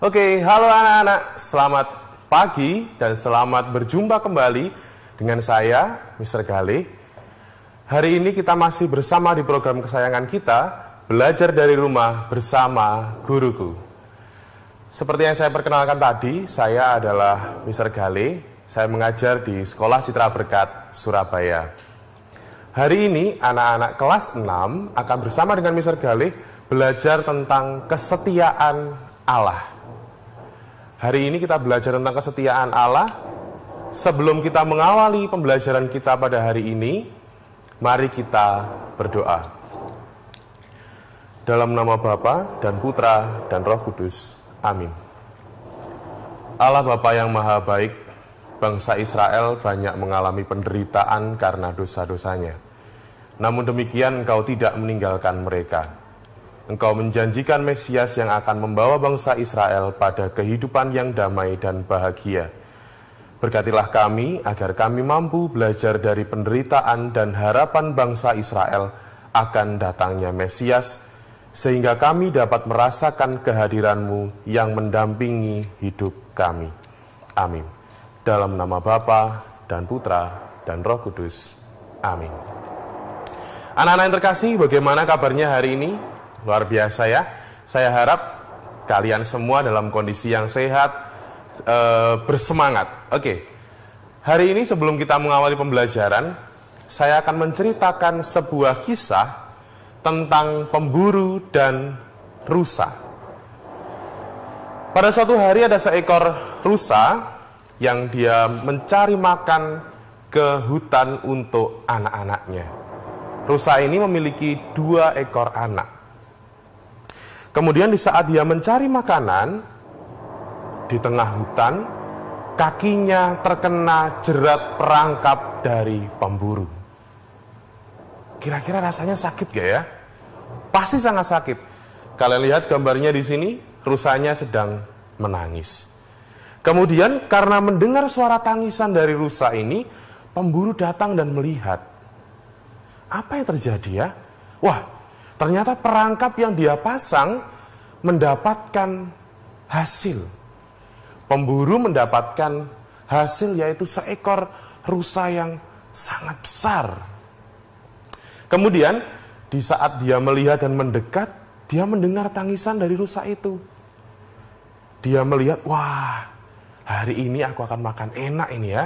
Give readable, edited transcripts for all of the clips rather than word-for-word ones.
Oke, halo anak-anak, selamat pagi dan selamat berjumpa kembali dengan saya, Mr. Galih. Hari ini kita masih bersama di program kesayangan kita, Belajar dari Rumah Bersama Guruku. Seperti yang saya perkenalkan tadi, saya adalah Mr. Galih, saya mengajar di Sekolah Citra Berkat, Surabaya. Hari ini anak-anak kelas 6 akan bersama dengan Mr. Galih belajar tentang kesetiaan Allah. Hari ini kita belajar tentang kesetiaan Allah. Sebelum kita mengawali pembelajaran kita pada hari ini, mari kita berdoa. Dalam nama Bapa dan Putra dan Roh Kudus. Amin. Allah Bapa yang Maha Baik, bangsa Israel banyak mengalami penderitaan karena dosa-dosanya. Namun demikian Engkau tidak meninggalkan mereka. Engkau menjanjikan Mesias yang akan membawa bangsa Israel pada kehidupan yang damai dan bahagia. Berkatilah kami agar kami mampu belajar dari penderitaan dan harapan bangsa Israel akan datangnya Mesias, sehingga kami dapat merasakan kehadiran-Mu yang mendampingi hidup kami. Amin. Dalam nama Bapa dan Putra dan Roh Kudus. Amin. Anak-anak yang terkasih, bagaimana kabarnya hari ini? Luar biasa ya. Saya harap kalian semua dalam kondisi yang sehat, bersemangat. Oke. Hari ini sebelum kita mengawali pembelajaran, saya akan menceritakan sebuah kisah tentang pemburu dan rusa. Pada suatu hari ada seekor rusa yang dia mencari makan ke hutan untuk anak-anaknya. Rusa ini memiliki 2 ekor anak. Kemudian di saat dia mencari makanan, di tengah hutan, kakinya terkena jerat perangkap dari pemburu. Kira-kira rasanya sakit gak ya? Pasti sangat sakit. Kalian lihat gambarnya di sini, rusanya sedang menangis. Kemudian karena mendengar suara tangisan dari rusa ini, pemburu datang dan melihat. Apa yang terjadi ya? Wah, ternyata perangkap yang dia pasang mendapatkan hasil. Pemburu mendapatkan hasil, yaitu seekor rusa yang sangat besar. Kemudian di saat dia melihat dan mendekat, dia mendengar tangisan dari rusa itu. Dia melihat, wah, hari ini aku akan makan enak ini ya.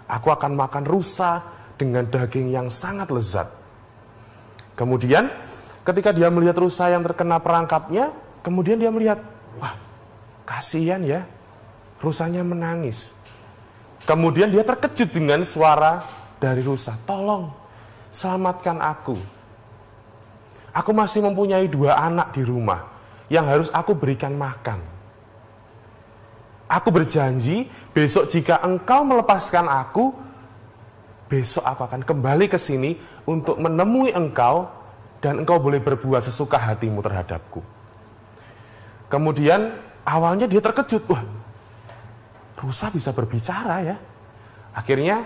Aku akan makan rusa dengan daging yang sangat lezat. Kemudian ketika dia melihat rusa yang terkena perangkapnya, kemudian dia melihat, wah, kasihan ya, rusanya menangis. Kemudian dia terkejut dengan suara dari rusa, tolong, selamatkan aku. Aku masih mempunyai 2 anak di rumah yang harus aku berikan makan. Aku berjanji, besok jika engkau melepaskan aku, besok aku akan kembali ke sini untuk menemui engkau, dan engkau boleh berbuat sesuka hatimu terhadapku. Kemudian awalnya dia terkejut, wah, rusa bisa berbicara ya. Akhirnya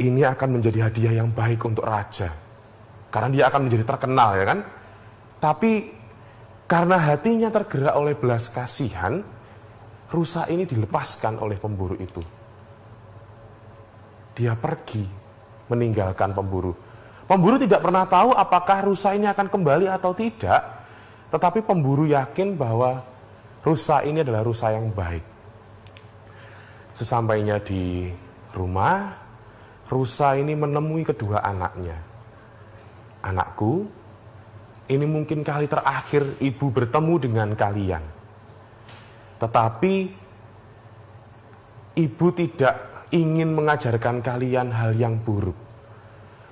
ini akan menjadi hadiah yang baik untuk raja, karena dia akan menjadi terkenal ya kan. Tapi karena hatinya tergerak oleh belas kasihan, rusa ini dilepaskan oleh pemburu itu. Dia pergi meninggalkan pemburu. Pemburu tidak pernah tahu apakah rusa ini akan kembali atau tidak, tetapi pemburu yakin bahwa rusa ini adalah rusa yang baik. Sesampainya di rumah, rusa ini menemui kedua anaknya. Anakku, ini mungkin kali terakhir ibu bertemu dengan kalian. Tetapi ibu tidak ingin mengajarkan kalian hal yang buruk.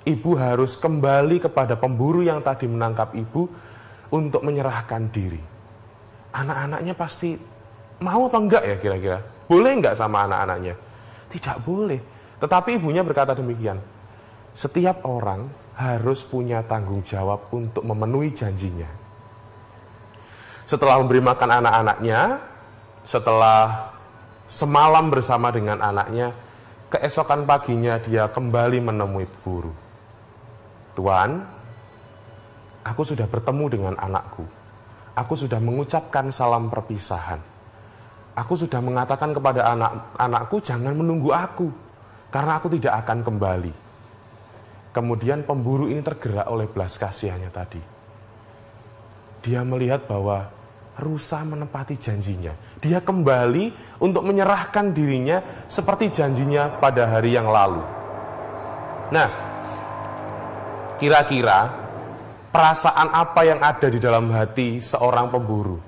Ibu harus kembali kepada pemburu yang tadi menangkap ibu untuk menyerahkan diri. Anak-anaknya pasti mau apa enggak ya kira-kira? Boleh enggak sama anak-anaknya? Tidak boleh. Tetapi ibunya berkata demikian. Setiap orang harus punya tanggung jawab untuk memenuhi janjinya. Setelah memberi makan anak-anaknya, setelah semalam bersama dengan anaknya, keesokan paginya dia kembali menemui guru. Tuan, aku sudah bertemu dengan anakku. Aku sudah mengucapkan salam perpisahan. Aku sudah mengatakan kepada anak-anakku, jangan menunggu aku, karena aku tidak akan kembali. Kemudian pemburu ini tergerak oleh belas kasihannya tadi. Dia melihat bahwa rusa menepati janjinya. Dia kembali untuk menyerahkan dirinya seperti janjinya pada hari yang lalu. Nah, kira-kira perasaan apa yang ada di dalam hati seorang pemburu?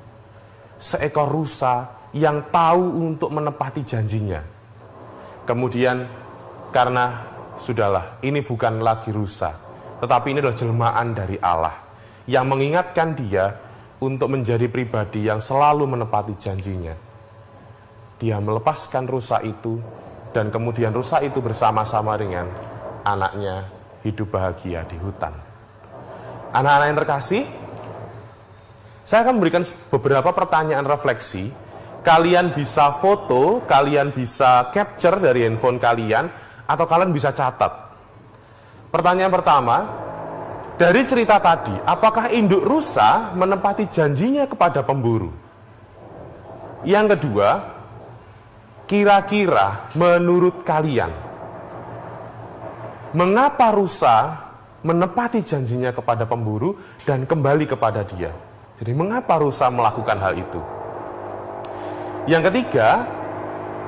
Seekor rusa yang tahu untuk menepati janjinya. Kemudian karena sudahlah, ini bukan lagi rusa, tetapi ini adalah jelmaan dari Allah yang mengingatkan dia untuk menjadi pribadi yang selalu menepati janjinya. Dia melepaskan rusa itu, dan kemudian rusa itu bersama-sama dengan anaknya hidup bahagia di hutan. Anak-anak yang terkasih, saya akan memberikan beberapa pertanyaan refleksi. Kalian bisa foto, kalian bisa capture dari handphone kalian, atau kalian bisa catat. Pertanyaan pertama, dari cerita tadi, apakah induk rusa menepati janjinya kepada pemburu? Yang kedua, kira-kira menurut kalian, mengapa rusa menepati janjinya kepada pemburu dan kembali kepada dia? Jadi mengapa rusa melakukan hal itu? Yang ketiga,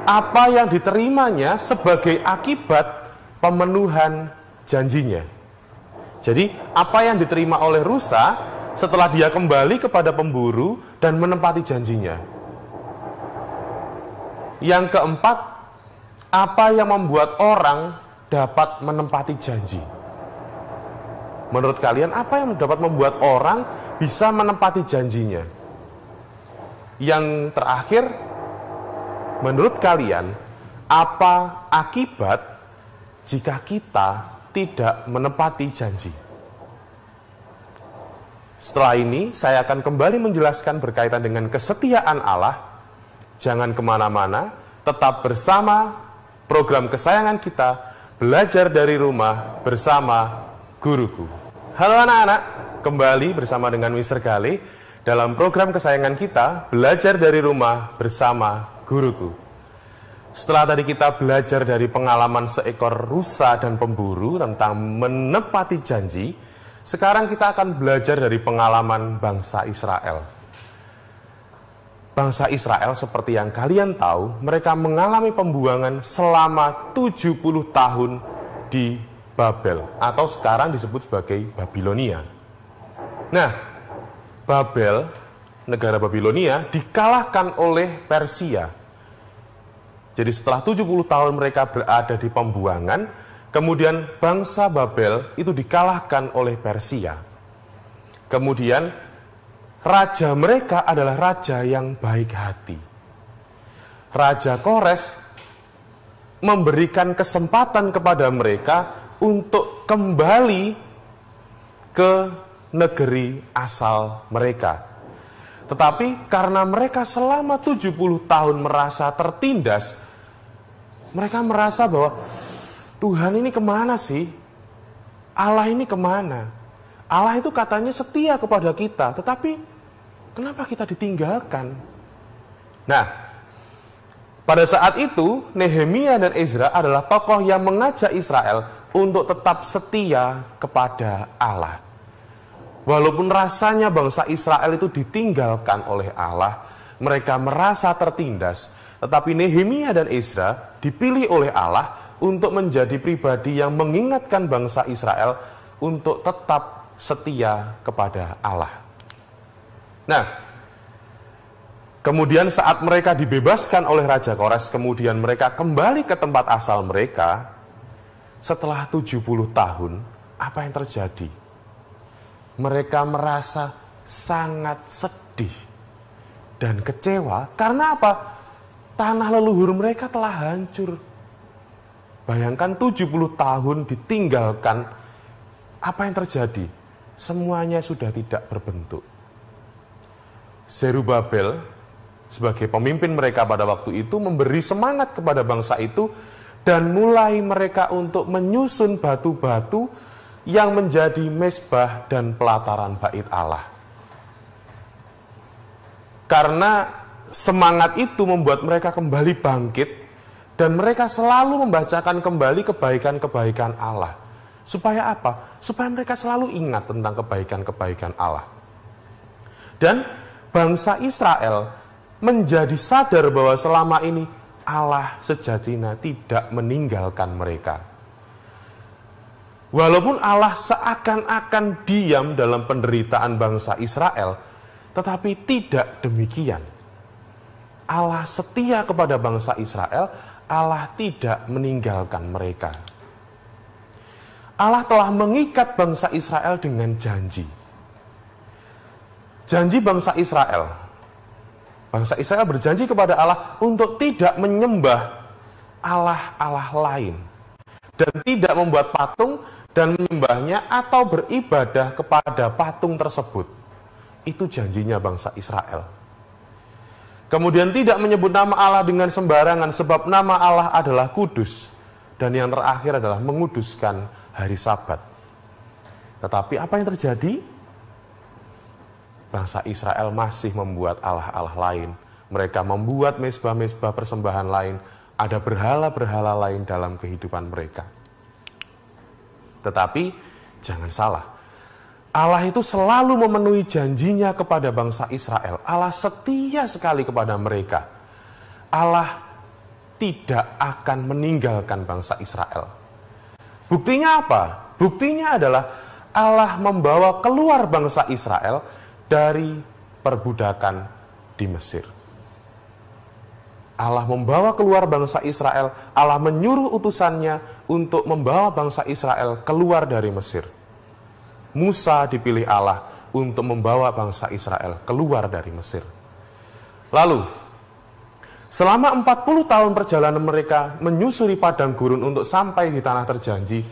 apa yang diterimanya sebagai akibat pemenuhan janjinya? Jadi, apa yang diterima oleh rusa setelah dia kembali kepada pemburu dan menepati janjinya? Yang keempat, apa yang membuat orang dapat menepati janji? Menurut kalian, apa yang dapat membuat orang bisa menepati janjinya? Yang terakhir, menurut kalian, apa akibat jika kita tidak menepati janji? Setelah ini, saya akan kembali menjelaskan berkaitan dengan kesetiaan Allah. Jangan kemana-mana, tetap bersama program kesayangan kita, Belajar dari Rumah bersama Guruku. Halo anak-anak, kembali bersama dengan Mr. Gale dalam program kesayangan kita, Belajar dari Rumah bersama Guruku. Setelah tadi kita belajar dari pengalaman seekor rusa dan pemburu tentang menepati janji, sekarang kita akan belajar dari pengalaman bangsa Israel. Bangsa Israel seperti yang kalian tahu, mereka mengalami pembuangan selama 70 tahun di Babel, atau sekarang disebut sebagai Babilonia. Nah, Babel, negara Babilonia, dikalahkan oleh Persia. Jadi setelah 70 tahun mereka berada di pembuangan, kemudian bangsa Babel itu dikalahkan oleh Persia. Kemudian raja mereka adalah raja yang baik hati. Raja Kores memberikan kesempatan kepada mereka untuk kembali ke negeri asal mereka. Tetapi karena mereka selama 70 tahun merasa tertindas, mereka merasa bahwa Tuhan ini kemana sih? Allah ini kemana? Allah itu katanya setia kepada kita, tetapi kenapa kita ditinggalkan? Nah, pada saat itu Nehemia dan Ezra adalah tokoh yang mengajak Israel untuk tetap setia kepada Allah. Walaupun rasanya bangsa Israel itu ditinggalkan oleh Allah, mereka merasa tertindas, tetapi Nehemia dan Ezra dipilih oleh Allah untuk menjadi pribadi yang mengingatkan bangsa Israel untuk tetap setia kepada Allah. Nah, kemudian saat mereka dibebaskan oleh Raja Kores, kemudian mereka kembali ke tempat asal mereka. Setelah 70 tahun, apa yang terjadi? Mereka merasa sangat sedih dan kecewa. Karena apa? Tanah leluhur mereka telah hancur. Bayangkan 70 tahun ditinggalkan. Apa yang terjadi? Semuanya sudah tidak berbentuk. Zerubabel sebagai pemimpin mereka pada waktu itu memberi semangat kepada bangsa itu dan mulai mereka untuk menyusun batu-batu yang menjadi mezbah dan pelataran bait Allah. Karena semangat itu membuat mereka kembali bangkit dan mereka selalu membacakan kembali kebaikan-kebaikan Allah. Supaya apa? Supaya mereka selalu ingat tentang kebaikan-kebaikan Allah. Dan bangsa Israel menjadi sadar bahwa selama ini Allah sejatinya tidak meninggalkan mereka. Walaupun Allah seakan-akan diam dalam penderitaan bangsa Israel, tetapi tidak demikian. Allah setia kepada bangsa Israel, Allah tidak meninggalkan mereka. Allah telah mengikat bangsa Israel dengan janji. Janji bangsa Israel. Bangsa Israel berjanji kepada Allah untuk tidak menyembah Allah-Allah lain. Dan tidak membuat patung dan menyembahnya atau beribadah kepada patung tersebut. Itu janjinya bangsa Israel. Kemudian tidak menyebut nama Allah dengan sembarangan sebab nama Allah adalah kudus. Dan yang terakhir adalah menguduskan hari Sabat. Tetapi apa yang terjadi? Bangsa Israel masih membuat Allah-Allah lain. Mereka membuat mezbah-mezbah persembahan lain. Ada berhala-berhala lain dalam kehidupan mereka. Tetapi jangan salah. Allah itu selalu memenuhi janjinya kepada bangsa Israel. Allah setia sekali kepada mereka. Allah tidak akan meninggalkan bangsa Israel. Buktinya apa? Buktinya adalah Allah membawa keluar bangsa Israel dari perbudakan di Mesir. Allah membawa keluar bangsa Israel, Allah menyuruh utusannya untuk membawa bangsa Israel keluar dari Mesir. Musa dipilih Allah untuk membawa bangsa Israel keluar dari Mesir. Lalu, selama 40 tahun perjalanan mereka menyusuri padang gurun untuk sampai di tanah terjanji,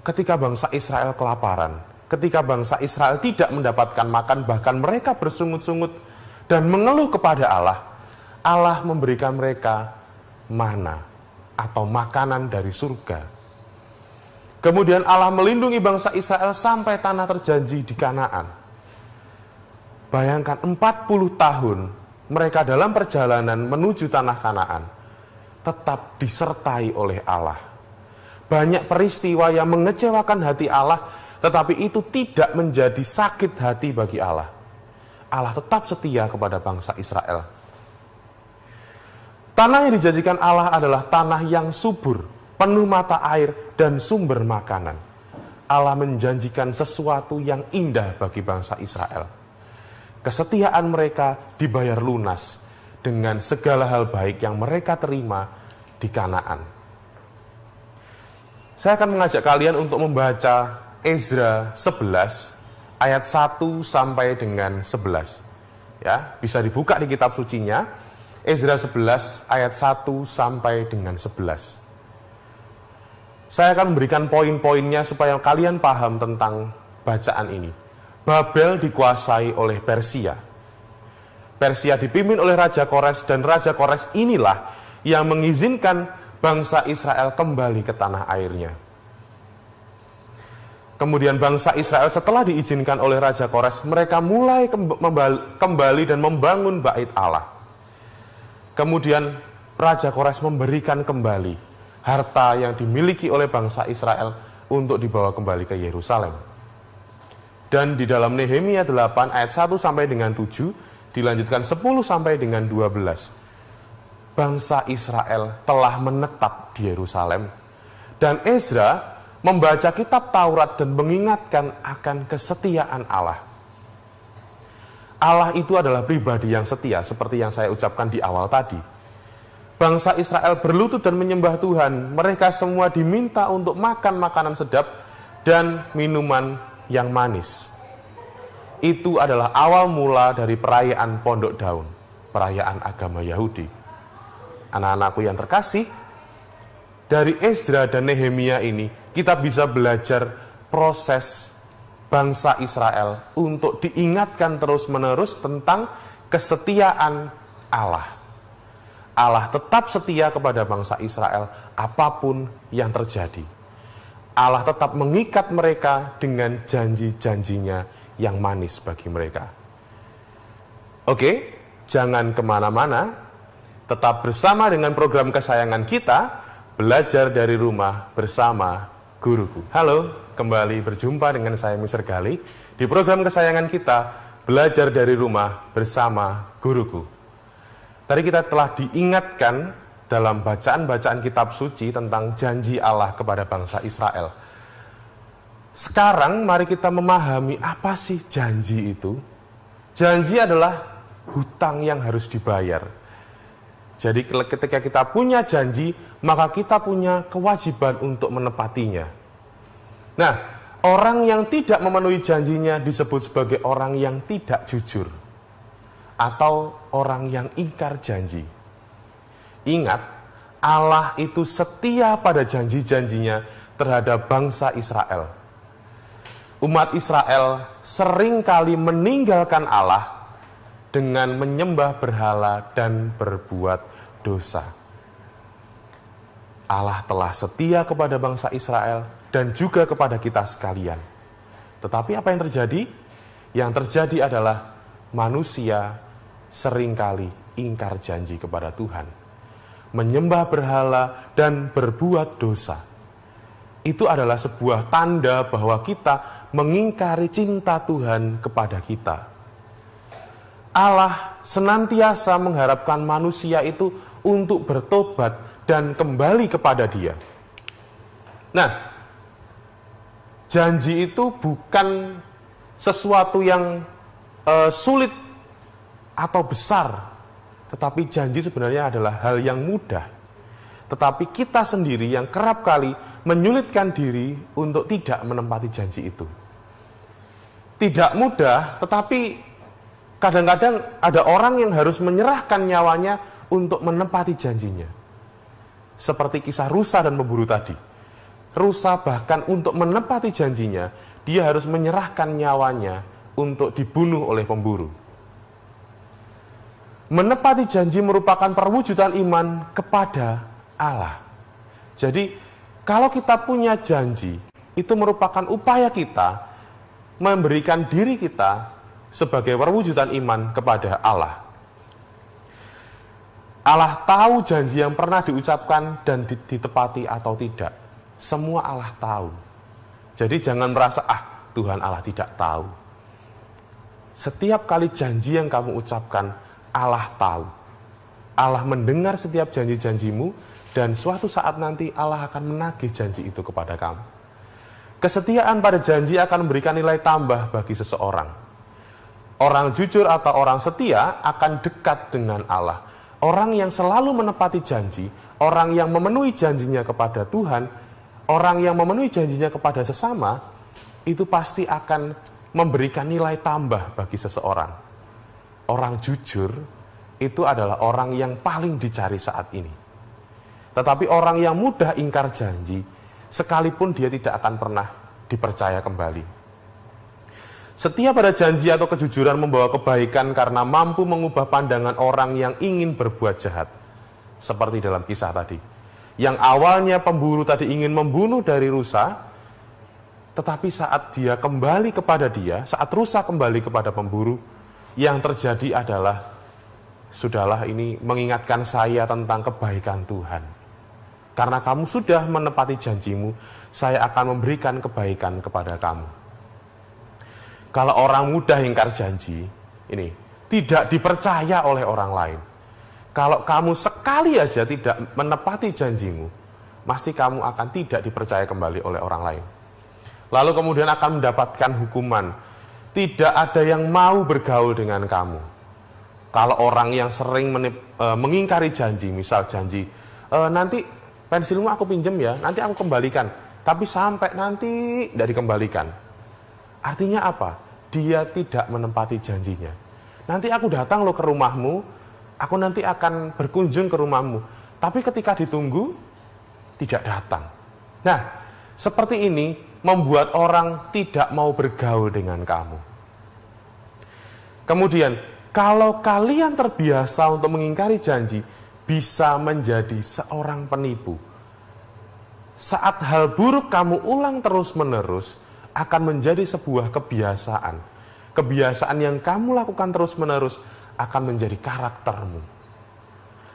ketika bangsa Israel kelaparan, ketika bangsa Israel tidak mendapatkan makan, bahkan mereka bersungut-sungut dan mengeluh kepada Allah, Allah memberikan mereka mana atau makanan dari surga. Kemudian Allah melindungi bangsa Israel sampai tanah terjanji di Kanaan. Bayangkan 40 tahun mereka dalam perjalanan menuju tanah Kanaan tetap disertai oleh Allah. Banyak peristiwa yang mengecewakan hati Allah, tetapi itu tidak menjadi sakit hati bagi Allah. Allah tetap setia kepada bangsa Israel. Tanah yang dijanjikan Allah adalah tanah yang subur, penuh mata air dan sumber makanan. Allah menjanjikan sesuatu yang indah bagi bangsa Israel. Kesetiaan mereka dibayar lunas dengan segala hal baik yang mereka terima di Kanaan. Saya akan mengajak kalian untuk membaca Ezra 11 ayat 1 sampai dengan 11. Ya, bisa dibuka di kitab sucinya. Ezra 11 ayat 1 sampai dengan 11. Saya akan memberikan poin-poinnya supaya kalian paham tentang bacaan ini. Babel dikuasai oleh Persia. Persia dipimpin oleh Raja Kores, dan Raja Kores inilah yang mengizinkan bangsa Israel kembali ke tanah airnya. Kemudian bangsa Israel setelah diizinkan oleh Raja Kores, mereka mulai kembali dan membangun bait Allah. Kemudian Raja Kores memberikan kembali harta yang dimiliki oleh bangsa Israel untuk dibawa kembali ke Yerusalem. Dan di dalam Nehemia 8 ayat 1 sampai dengan 7, dilanjutkan 10 sampai dengan 12. Bangsa Israel telah menetap di Yerusalem. Dan Ezra membaca kitab Taurat dan mengingatkan akan kesetiaan Allah. Allah itu adalah pribadi yang setia, seperti yang saya ucapkan di awal tadi. Bangsa Israel berlutut dan menyembah Tuhan. Mereka semua diminta untuk makan makanan sedap dan minuman yang manis. Itu adalah awal mula dari perayaan Pondok Daun, perayaan agama Yahudi. Anak-anakku yang terkasih, dari Ezra dan Nehemia ini kita bisa belajar proses bangsa Israel untuk diingatkan terus-menerus tentang kesetiaan Allah. Allah tetap setia kepada bangsa Israel apapun yang terjadi. Allah tetap mengikat mereka dengan janji-janjinya yang manis bagi mereka. Oke, jangan kemana-mana, tetap bersama dengan program kesayangan kita, Belajar dari Rumah bersama Guruku. Halo, kembali berjumpa dengan saya Mr. Gali di program kesayangan kita, Belajar dari Rumah bersama Guruku. Tadi kita telah diingatkan dalam bacaan-bacaan kitab suci tentang janji Allah kepada bangsa Israel. Sekarang mari kita memahami apa sih janji itu. Janji adalah hutang yang harus dibayar. Jadi ketika kita punya janji, maka kita punya kewajiban untuk menepatinya. Nah, orang yang tidak memenuhi janjinya disebut sebagai orang yang tidak jujur atau orang yang ingkar janji. Ingat, Allah itu setia pada janji-janjinya terhadap bangsa Israel. Umat Israel seringkali meninggalkan Allah dengan menyembah berhala dan berbuat dosa. Allah telah setia kepada bangsa Israel dan juga kepada kita sekalian. Tetapi apa yang terjadi? Yang terjadi adalah manusia seringkali ingkar janji kepada Tuhan, menyembah berhala dan berbuat dosa. Itu adalah sebuah tanda bahwa kita mengingkari cinta Tuhan kepada kita. Allah senantiasa mengharapkan manusia itu untuk bertobat dan kembali kepada Dia. Nah, janji itu bukan sesuatu yang sulit atau besar, tetapi janji sebenarnya adalah hal yang mudah. Tetapi kita sendiri yang kerap kali menyulitkan diri untuk tidak menempati janji itu. Tidak mudah, tetapi kadang-kadang ada orang yang harus menyerahkan nyawanya untuk menempati janjinya. Seperti kisah rusa dan pemburu tadi. Rusa bahkan untuk menepati janjinya, dia harus menyerahkan nyawanya untuk dibunuh oleh pemburu. Menepati janji merupakan perwujudan iman kepada Allah. Jadi, kalau kita punya janji, itu merupakan upaya kita memberikan diri kita sebagai perwujudan iman kepada Allah. Allah tahu janji yang pernah diucapkan dan ditepati atau tidak. Semua Allah tahu. Jadi jangan merasa, Tuhan Allah tidak tahu. Setiap kali janji yang kamu ucapkan, Allah tahu. Allah mendengar setiap janji-janjimu, dan suatu saat nanti Allah akan menagih janji itu kepada kamu. Kesetiaan pada janji akan memberikan nilai tambah bagi seseorang. Orang jujur atau orang setia akan dekat dengan Allah. Orang yang selalu menepati janji, orang yang memenuhi janjinya kepada Tuhan, orang yang memenuhi janjinya kepada sesama, itu pasti akan memberikan nilai tambah bagi seseorang. Orang jujur itu adalah orang yang paling dicari saat ini. Tetapi orang yang mudah ingkar janji, sekalipun dia tidak akan pernah dipercaya kembali. Setia pada janji atau kejujuran membawa kebaikan karena mampu mengubah pandangan orang yang ingin berbuat jahat. Seperti dalam kisah tadi. Yang awalnya pemburu tadi ingin membunuh dari rusa, tetapi saat dia kembali kepada dia, saat rusa kembali kepada pemburu, yang terjadi adalah, sudahlah ini mengingatkan saya tentang kebaikan Tuhan. Karena kamu sudah menepati janjimu, saya akan memberikan kebaikan kepada kamu. Kalau orang mudah ingkar janji, ini tidak dipercaya oleh orang lain. Kalau kamu sekali aja tidak menepati janjimu, pasti kamu akan tidak dipercaya kembali oleh orang lain. Lalu kemudian akan mendapatkan hukuman. Tidak ada yang mau bergaul dengan kamu. Kalau orang yang sering mengingkari janji, misal janji, nanti pensilmu aku pinjem ya, nanti aku kembalikan. Tapi sampai nanti tidak dikembalikan. Artinya apa? Dia tidak menepati janjinya. Nanti aku datang loh ke rumahmu, aku nanti akan berkunjung ke rumahmu. Tapi ketika ditunggu, tidak datang. Nah, seperti ini membuat orang tidak mau bergaul dengan kamu. Kemudian, kalau kalian terbiasa untuk mengingkari janji, bisa menjadi seorang penipu. Saat hal buruk kamu ulang terus-menerus, akan menjadi sebuah kebiasaan. Kebiasaan yang kamu lakukan terus-menerus akan menjadi karaktermu.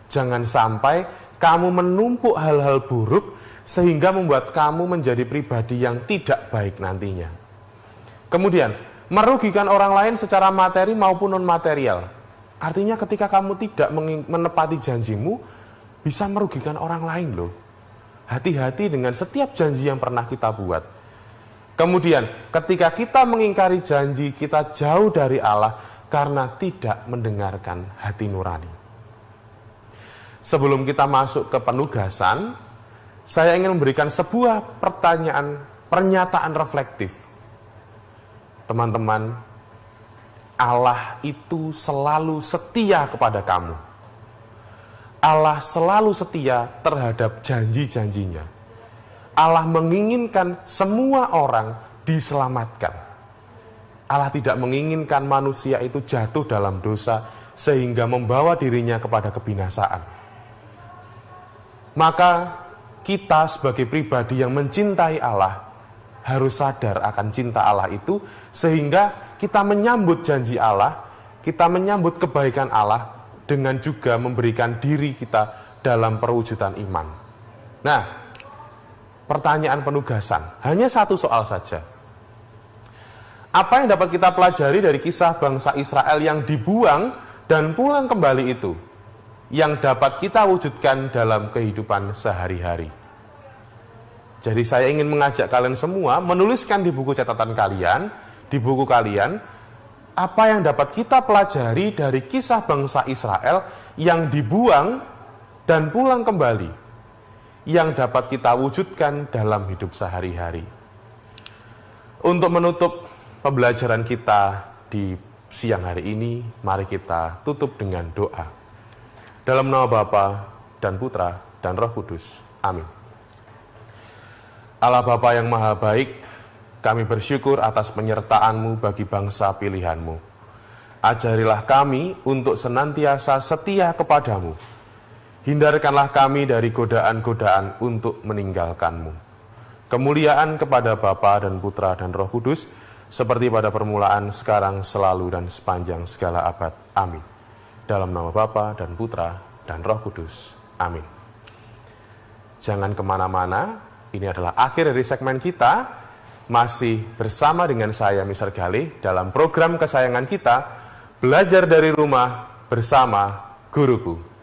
Jangan sampai kamu menumpuk hal-hal buruk sehingga membuat kamu menjadi pribadi yang tidak baik nantinya. Kemudian, merugikan orang lain secara materi maupun non-material. Artinya ketika kamu tidak menepati janjimu, bisa merugikan orang lain loh. Hati-hati dengan setiap janji yang pernah kita buat. Kemudian, ketika kita mengingkari janji, kita jauh dari Allah karena tidak mendengarkan hati nurani. Sebelum kita masuk ke penugasan, saya ingin memberikan sebuah pernyataan reflektif. Teman-teman, Allah itu selalu setia kepada kamu. Allah selalu setia terhadap janji-janjinya. Allah menginginkan semua orang diselamatkan. Allah tidak menginginkan manusia itu jatuh dalam dosa sehingga membawa dirinya kepada kebinasaan. Maka kita sebagai pribadi yang mencintai Allah harus sadar akan cinta Allah itu sehingga kita menyambut janji Allah, kita menyambut kebaikan Allah dengan juga memberikan diri kita dalam perwujudan iman. Nah, pertanyaan penugasan, hanya satu soal saja. Apa yang dapat kita pelajari dari kisah bangsa Israel yang dibuang dan pulang kembali itu, yang dapat kita wujudkan dalam kehidupan sehari-hari? Jadi saya ingin mengajak kalian semua menuliskan di buku catatan kalian, di buku kalian, apa yang dapat kita pelajari dari kisah bangsa Israel yang dibuang dan pulang kembali, yang dapat kita wujudkan dalam hidup sehari-hari. Untuk menutup pembelajaran kita di siang hari ini, mari kita tutup dengan doa. Dalam nama Bapa dan Putra dan Roh Kudus. Amin. Allah Bapa yang Maha Baik, kami bersyukur atas penyertaan-Mu bagi bangsa pilihan-Mu. Ajarilah kami untuk senantiasa setia kepadamu. Hindarkanlah kami dari godaan-godaan untuk meninggalkan-Mu. Kemuliaan kepada Bapa dan Putra dan Roh Kudus, seperti pada permulaan, sekarang, selalu, dan sepanjang segala abad. Amin. Dalam nama Bapa dan Putra dan Roh Kudus. Amin. Jangan kemana-mana, ini adalah akhir dari segmen kita. Masih bersama dengan saya, Mr. Galih, dalam program kesayangan kita, Belajar dari Rumah bersama Guruku.